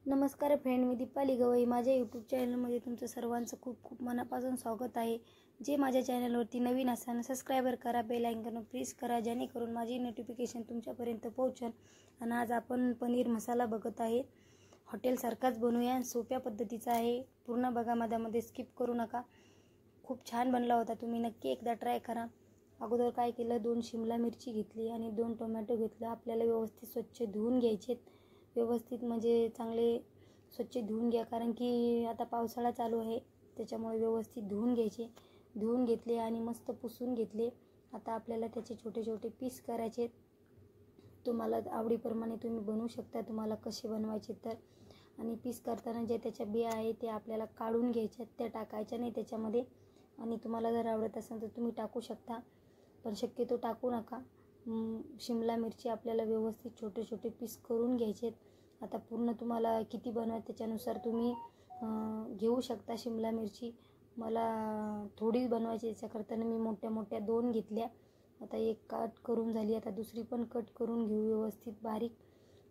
नमस्कार फ्रेंड, मी दीपाली गवई. माझ्या यूट्यूब चॅनलमध्ये तुमचं सर्वांचं खूप खूप मनापासून स्वागत आहे. जे माझ्या चॅनलवरती नवीन असाल सबस्क्राईबर करा, बेल आयकॉन प्रेस करा, जेणेकरून माझी नोटिफिकेशन तुमच्यापर्यंत पोहोचेल. आणि आज आपण पनीर मसाला बघत आहे. हॉटेलसारखाच बनवूया, सोप्या पद्धतीचा आहे. पूर्ण बघा, मध्ये स्किप करू नका. खूप छान बनला होता, तुम्ही नक्की एकदा ट्राय करा. अगोदर काय केलं, 2 शिमला मिरची घेतली आणि 2 टोमॅटो घेतलं. आपल्याला व्यवस्थित स्वच्छ धुवून घ्यायचे. व्यवस्थित म्हणजे चांगले स्वच्छ धुवून घ्या, कारण की आता पावसाळा चालू आहे, त्याच्यामुळे व्यवस्थित धुवून घ्यायचे. धुवून घेतले आणि मस्त पुसून घेतले. आता आपल्याला त्याचे छोटे छोटे पीस करायचे. तुम्हाला आवडीप्रमाणे तुम्ही बनवू शकता, तुम्हाला कसे बनवायचे तर. आणि पीस करताना जे त्याच्या बिया आहे ते आपल्याला काढून घ्यायच्या, त्या टाकायच्या नाही त्याच्यामध्ये. आणि तुम्हाला जर आवडत असेल तर तुम्ही टाकू शकता, पण शक्यतो टाकू नका. शिमला मिरची आपल्याला व्यवस्थित छोटे छोटे पीस करून घ्यायचे. आता पूर्ण तुम्हाला किती बनवायचं त्याच्यानुसार तुम्ही घेऊ शकता शिमला मिरची. मला थोडी बनवायची, याच्याकरताना मी मोठ्या मोठ्या 2 घेतल्या. आता एक कट करून झाली, आता दुसरी पण कट करून घेऊ व्यवस्थित बारीक.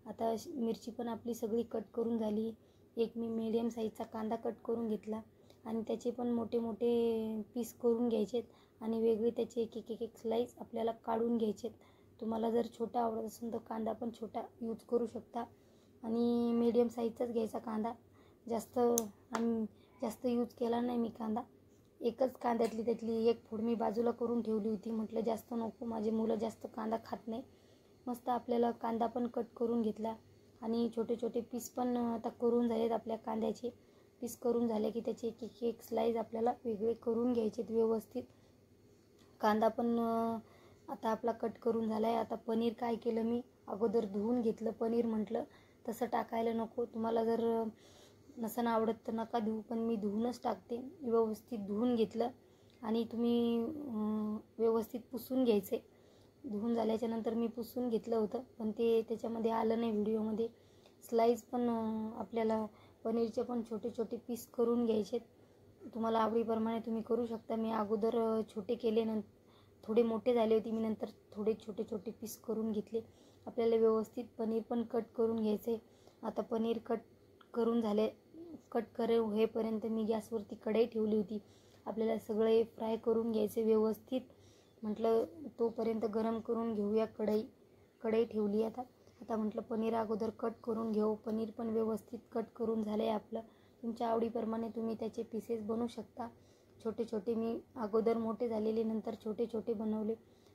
आता मिरची पण आपली सगळी कट करून झाली. एक मी मीडियम साईजचा कांदा कट करून घेतला आणि त्याचे पण मोठे मोठे पीस करून घ्यायचे. आणि वेगळे त्याचे एक स्लाईस आपल्याला काढून घ्यायचे. तुम्हाला जर छोटा आवडत असेल तर कांदा पण छोटा यूज करू शकता. आणि मीडियम साईजचाच घ्यायचा कांदा, जास्त यूज केला नाही मी कांदा. एकच कांद्यातली त्यातली एक फोड मी बाजूला करून ठेवली होती, म्हटलं जास्त नको, माझे मुलं जास्त कांदा खात नाही. मस्त आपल्याला कांदा पण कट करून घेतला आणि छोटे छोटे पीस पण आता करून झालेत. आपल्या कांद्याचे पीस करून झाले की त्याचे एक स्लाईस आपल्याला वेगळे करून घ्यायचे व्यवस्थित. कांदा पण आता आपला कट करून झाला आहे. आता पनीर काय केलं, मी अगोदर धुवून घेतलं पनीर. म्हटलं तसं टाकायला नको, तुम्हाला जर नसन आवडत तर नका धुवू, पण मी धुवूनच टाकते. व्यवस्थित धुवून घेतलं आणि तुम्ही व्यवस्थित पुसून घ्यायचे. धुवून झाल्याच्यानंतर मी पुसून घेतलं होतं, पण ते त्याच्यामध्ये आलं नाही व्हिडिओमध्ये. स्लाईस पण आपल्याला पनीरचे पण छोटे छोटे पीस करून घ्यायचे. तुम्हाला आवडीप्रमाणे तुम्ही करू शकता. मी अगोदर छोटे केले, थोडे मोठे झाले होते, मी नंतर थोडे छोटे छोटे पीस करून घेतले. आपल्याला व्यवस्थित पनीर पण कट करून घ्यायचे. आता पनीर कट करून झाले, कट होईपर्यंत मी गॅसवरती कढई ठेवली होती. आपल्याला सगळे फ्राय करून घ्यायचे व्यवस्थित. म्हटलं तोपर्यंत गरम करून घेऊया. कढई ठेवली. आता म्हटलं पनीर अगोदर कट करून घेऊ. पनीर पण व्यवस्थित कट करून झाले आपलं. तुमच्या आवडीप्रमाणे तुम्ही त्याचे पीसेस बनवू शकता. छोटे छोटे मी अगोदर मोठे झालेले, नंतर छोटे छोटे बनवले.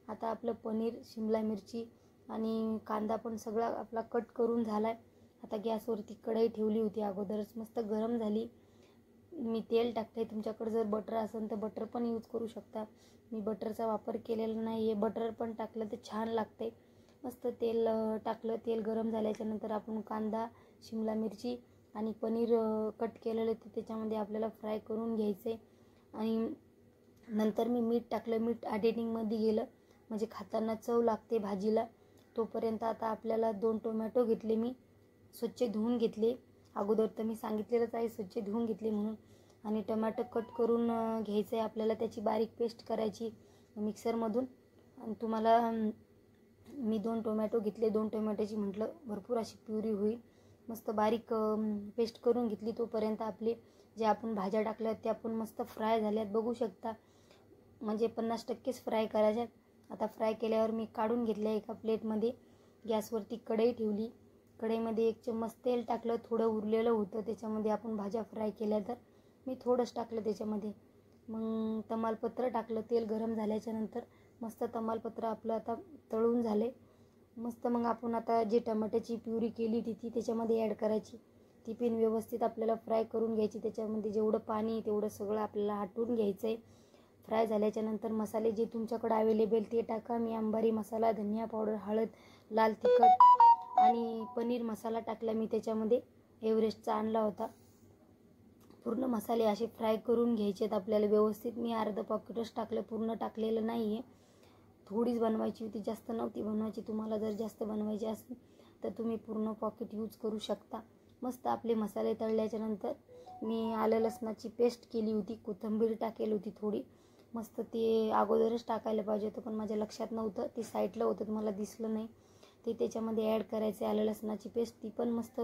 आता आपलं पनीर, शिमला मिरची आणि कांदा पण सगळा आपला कट करून झाला आहे. आता गॅसवरती कढई ठेवली होती अगोदरच, मस्त गरम झाली. मी तेल टाकते. तुमच्याकडे जर बटर असेल तर बटर पण यूज करू शकता. मी बटरचा वापर केलेला नाही आहे. बटर पण टाकलं तर छान लागते. मस्त तेल टाकलं. तेल गरम झाल्याच्यानंतर आपण कांदा, शिमला मिरची आणि पनीर कट केलेलं ते त्याच्यामध्ये आपल्याला फ्राय करून घ्यायचे. आणि नंतर मी मीठ टाकलं. मीठ एडिटिंगमध्ये गेलं म्हणजे खाताना चव लागते भाजीला. तोपर्यंत आता आपल्याला 2 टोमॅटो घेतले, मी स्वच्छ धुवून घेतले. अगोदर तर मी सांगितलेलंच आहे स्वच्छ धुवून घेतले म्हणून. आणि टोमॅटो कट करून घ्यायचं आहे आपल्याला, त्याची बारीक पेस्ट करायची मिक्सरमधून. आणि तुम्हाला मी 2 टोमॅटो घेतले. 2 टोमॅटोची म्हटलं भरपूर अशी प्युरी होईल. मस्त बारीक पेस्ट करून घेतली. तोपर्यंत आपले जे आपण भाज्या टाकल्या त्या पण मस्त फ्राय झाल्यात, बघू शकता. म्हणजे 50%च फ्राय करायच्यात. आता फ्राय केल्यावर मी काढून घेतल्या एका प्लेटमध्ये. गॅसवरती कढई ठेवली. कढईमध्ये 1 चम्मच तेल टाकलं. थोडं उरलेलं होतं त्याच्यामध्ये आपण भाज्या फ्राय केल्या, तर मी थोडंच टाकलं त्याच्यामध्ये. मग तमालपत्र टाकलं. तेल गरम झाल्याच्यानंतर मस्त तमालपत्र आपलं आता तळून झाले मस्त. मग आपण आता जी टमाट्याची प्युरी केली ती त्याच्यामध्ये ॲड करायची. ती पण व्यवस्थित आपल्याला फ्राय करून घ्यायची. त्याच्यामध्ये जेवढं पाणी तेवढं सगळं आपल्याला हटवून घ्यायचं आहे. फ्राय झाल्याच्यानंतर मसाले जे तुमच्याकडे अवेलेबल ते टाका. मी अंबारी मसाला, धनिया पावडर, हळद, लाल तिखट आणि पनीर मसाला टाकला मी त्याच्यामध्ये. एव्हरेस्टचा आणला होता. पूर्ण मसाले असे फ्राय करून घ्यायचे आपल्याला व्यवस्थित. मी अर्ध पॉकेटच टाकलं, पूर्ण टाकलेलं नाही आहे. थोडीच बनवायची होती, जास्त नव्हती बनवायची. तुम्हाला जर जास्त बनवायची असेल तर तुम्ही पूर्ण पॉकेट यूज करू शकता. मस्त आपले मसाले तळल्याच्यानंतर मी आलं लसणाची पेस्ट केली होती, कोथिंबीर टाकेली होती थोडी. मस्त ते अगोदरच टाकायला पाहिजे होतं, पण माझ्या लक्षात नव्हतं. ते साईडला होतं, मला दिसलं नाही. ते त्याच्यामध्ये ॲड करायचं आलं लसणाची पेस्ट. ती पण मस्त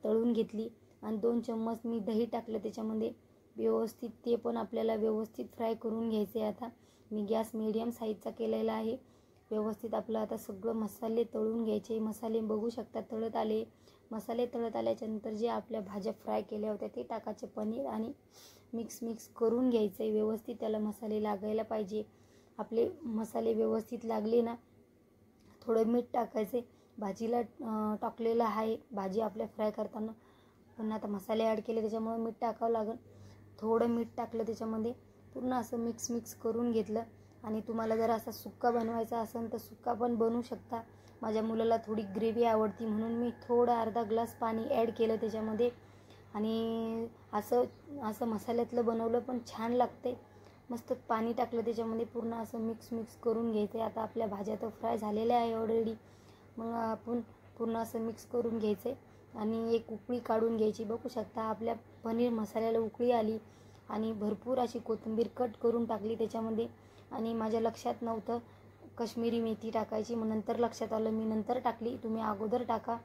तळून घेतली आणि 2 चम्मच मी दही टाकलं त्याच्यामध्ये व्यवस्थित. ते पण आपल्याला व्यवस्थित फ्राय करून घ्यायचे. आता मी गॅस मीडियम साईजचा केलेला आहे. व्यवस्थित आपलं आता सगळं मसाले तळून घ्यायचे. मसाले बघू शकता तळत आले. मसाले तळत आल्याच्यानंतर जे आपल्या भाज्या फ्राय केल्या होत्या ते टाकायचे पनीर आणि मिक्स करून घ्यायचं व्यवस्थित. त्याला मसाले लागायला पाहिजे. आपले मसाले व्यवस्थित लागले ना, थोडं मीठ टाकायचे. भाजीला टाकलेलं आहे भाजी आपल्या फ्राय करताना, पण आता मसाले ॲड केले त्याच्यामुळे मीठ टाकावं लागेल. थोडं मीठ टाकलं त्याच्यामध्ये. पूर्ण असं मिक्स करून घेतलं. आणि तुम्हाला जर असा सुक्का बनवायचा असेल तर सुक्का पण बनवू शकता. माझ्या मुलाला थोडी ग्रेव्ही आवडती म्हणून मी थोडं अर्धा ग्लास पाणी ॲड केलं त्याच्यामध्ये. आणि असं मसाल्यातलं बनवलं पण छान लागते. मस्त पाणी टाकलं त्याच्यामध्ये. पूर्ण असं मिक्स करून घ्यायचं. आता आपल्या भाज्या तर फ्राय झालेल्या आहे ऑलरेडी. मग आपण पूर्ण असं मिक्स करून घ्यायचं आणि एक उकळी काढून घ्यायची. बघू शकता आपल्या पनीर मसाल्याला उकळी आली आणि भरपूर अशी कोथिंबीर कट करून टाकली त्याच्यामध्ये. आणि माझ्या लक्षात नव्हतं काश्मीरी मेथी टाकायची, मग नंतर लक्षात आलं, मी नंतर टाकली. तुम्ही अगोदर टाका.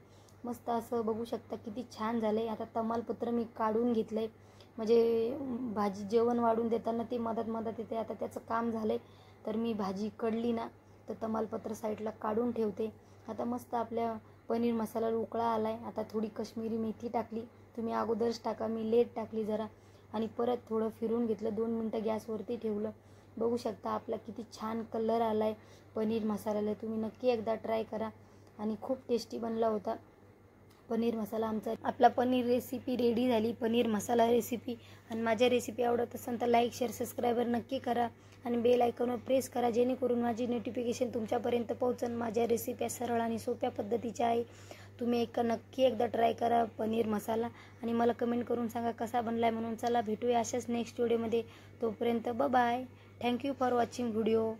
मस्त असं बघू शकता किती छान झालं आहे. आता तमालपत्र मी काढून घेतलं आहे, म्हणजे भाजी जेवण वाढून देताना ते मदत येते. आता त्याचं काम झालं आहे. तर मी भाजी कढली ना तर तमालपत्र साईडला काढून ठेवते. आता मस्त आपल्या पनीर मसाल्याला उकळा आला आहे. आता थोडी काश्मीरी मेथी टाकली. तुम्ही अगोदरच टाका, मी लेट टाकली जरा. आणि परत थोडं फिरून घेतलं. 2 मिनटं गॅसवरती ठेवलं. बघू शकता आपला किती छान कलर आला आहे पनीर मसाल्याला. तुम्ही नक्की एकदा ट्राय करा. आणि खूप टेस्टी बनला होता पनीर मसाला आमचा. आपला पनीर रेसिपी रेडी झाली, पनीर मसाला रेसिपी. आणि माझ्या रेसिपी आवडत असेल तर लाईक शेअर सबस्क्राईबर नक्की करा आणि बेल आयकॉनवर प्रेस करा, जेणेकरून माझी नोटिफिकेशन तुमच्यापर्यंत पोहोचेल. माझ्या रेसिप्या सरळ आणि सोप्या पद्धतीच्या आहे. तुम्ही नक्की एकदा ट्राय करा पनीर मसाला आणि मला कमेंट करून सांगा कसा बनला आहे म्हणून. चला भेटूया अशाच नेक्स्ट व्हिडिओमध्ये. तोपर्यंत bye. Thank you for watching video.